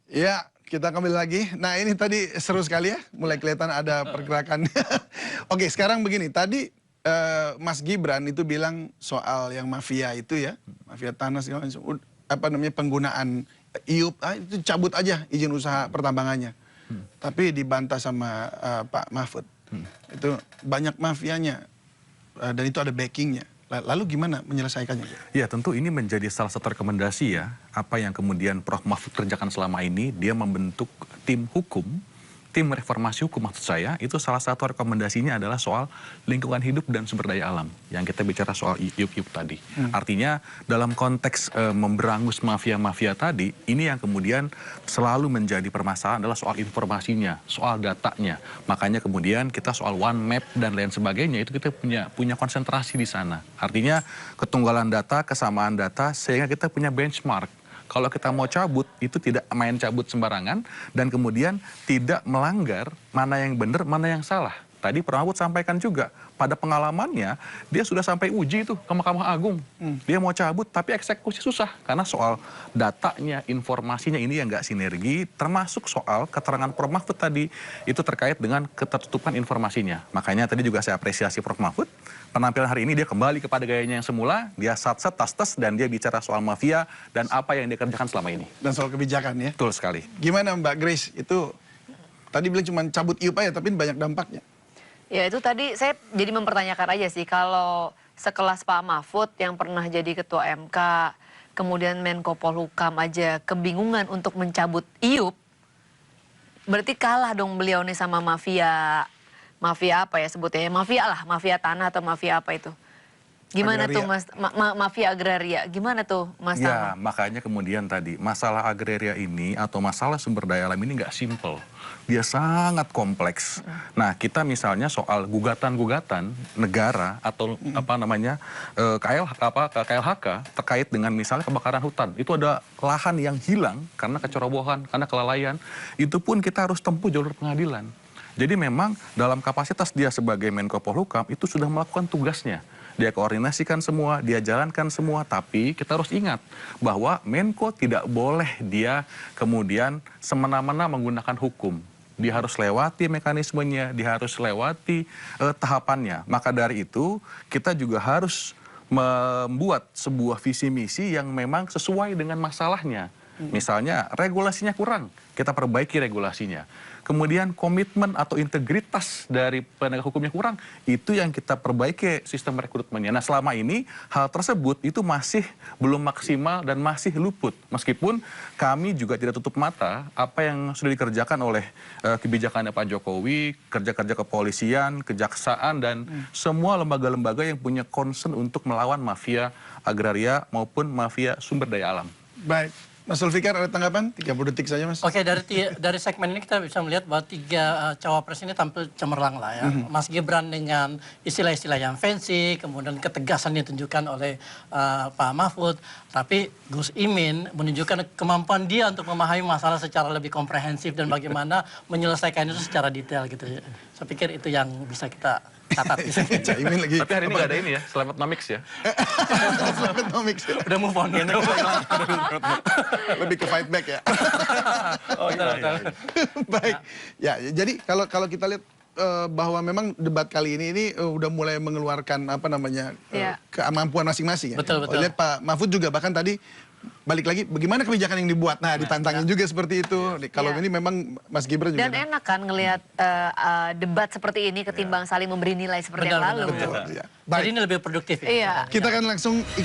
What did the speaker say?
Ya, kita kembali lagi. Nah, ini tadi seru sekali ya, mulai kelihatan ada pergerakan. Oke, sekarang begini, tadi Mas Gibran itu bilang soal yang mafia itu ya, mafia tanah segala macam, apa namanya penggunaan IUP, itu cabut aja izin usaha pertambangannya. Tapi dibantah sama Pak Mahfud. Itu banyak mafianya dan itu ada backingnya. Lalu gimana menyelesaikannya? Ya, tentu ini menjadi salah satu rekomendasi ya, apa yang kemudian Prof. Mahfud kerjakan selama ini, dia membentuk tim hukum, tim reformasi hukum maksud saya, itu salah satu rekomendasinya adalah soal lingkungan hidup dan sumber daya alam, yang kita bicara soal IUP tadi. Artinya dalam konteks memberangus mafia-mafia tadi, ini yang kemudian selalu menjadi permasalahan adalah soal informasinya, soal datanya. Makanya kemudian kita soal one map dan lain sebagainya, itu kita punya konsentrasi di sana. Artinya ketunggalan data, kesamaan data, sehingga kita punya benchmark. Kalau kita mau cabut, itu tidak main cabut sembarangan, dan kemudian tidak melanggar mana yang benar, mana yang salah. Tadi Prof. Mahfud sampaikan juga, pada pengalamannya, dia sudah sampai uji itu ke Mahkamah Agung. Dia mau cabut, tapi eksekusi susah. Karena soal datanya, informasinya ini yang nggak sinergi, termasuk soal keterangan Prof. Mahfud tadi, itu terkait dengan ketertutupan informasinya. Makanya tadi juga saya apresiasi Prof. Mahfud, penampilan hari ini dia kembali kepada gayanya yang semula, dia sat-set, tas-tes, dan dia bicara soal mafia dan apa yang dia kerjakan selama ini. Dan soal kebijakan ya? Betul sekali. Gimana Mbak Grace, itu tadi bilang cuma cabut IUP aja, tapi banyak dampaknya. Ya itu tadi saya jadi mempertanyakan aja sih, kalau sekelas Pak Mahfud yang pernah jadi Ketua MK, kemudian Menko Polhukam aja kebingungan untuk mencabut IUP, berarti kalah dong beliau nih sama mafia. Mafia apa ya sebutnya? Mafia lah, mafia tanah atau mafia apa itu? Gimana agraria. tuh Mas, mafia agraria, gimana tuh Mas Ya, Tama? makanya kemudian tadi, masalah agraria ini atau masalah sumber daya alam ini nggak simple. Dia sangat kompleks. Nah, kita misalnya soal gugatan-gugatan negara atau apa namanya KLHK terkait dengan misalnya kebakaran hutan. Itu ada lahan yang hilang karena kecerobohan, karena kelalaian. Itu pun kita harus tempuh jalur pengadilan. Jadi memang dalam kapasitas dia sebagai Menko Polhukam itu sudah melakukan tugasnya. Dia koordinasikan semua, dia jalankan semua, tapi kita harus ingat bahwa Menko tidak boleh dia kemudian semena-mena menggunakan hukum. Dia harus lewati mekanismenya, dia harus lewati tahapannya. Maka dari itu kita juga harus membuat sebuah visi misi yang memang sesuai dengan masalahnya. Misalnya regulasinya kurang, kita perbaiki regulasinya. Kemudian komitmen atau integritas dari penegak hukumnya kurang, itu yang kita perbaiki sistem rekrutmennya. Nah, selama ini hal tersebut itu masih belum maksimal dan masih luput. Meskipun kami juga tidak tutup mata apa yang sudah dikerjakan oleh kebijakannya Pak Jokowi, kerja-kerja kepolisian, kejaksaan, dan semua lembaga-lembaga yang punya concern untuk melawan mafia agraria maupun mafia sumber daya alam. Baik, Mas Zulfikar ada tanggapan? 30 detik saja Mas. Oke, dari segmen ini kita bisa melihat bahwa tiga cawapres ini tampil cemerlang lah ya. Mas Gibran dengan istilah-istilah yang fancy, kemudian ketegasan yang ditunjukkan oleh Pak Mahfud. Tapi Gus Imin menunjukkan kemampuan dia untuk memahami masalah secara lebih komprehensif dan bagaimana menyelesaikan itu secara detail gitu. Saya pikir itu yang bisa kita catat. Caimin lagi. Tapi hari ini nggak ada ini ya, Selamatnomics ya. Selamatnomics. Udah move on gitu. Lebih ke fight back ya. Oh, betul. Baik. Ya, jadi kalau kita lihat bahwa memang debat kali ini udah mulai mengeluarkan apa namanya kemampuan masing-masing ya. Betul. Lihat Pak Mahfud juga bahkan tadi balik lagi bagaimana kebijakan yang dibuat. Nah, ditantangin juga seperti itu. Kalau ini memang Mas Gibran juga. Dan enak kan ngelihat debat seperti ini ketimbang saling memberi nilai seperti yang lalu. Betul. Ya. Jadi ini lebih produktif ya. Iya. Kita akan langsung ikut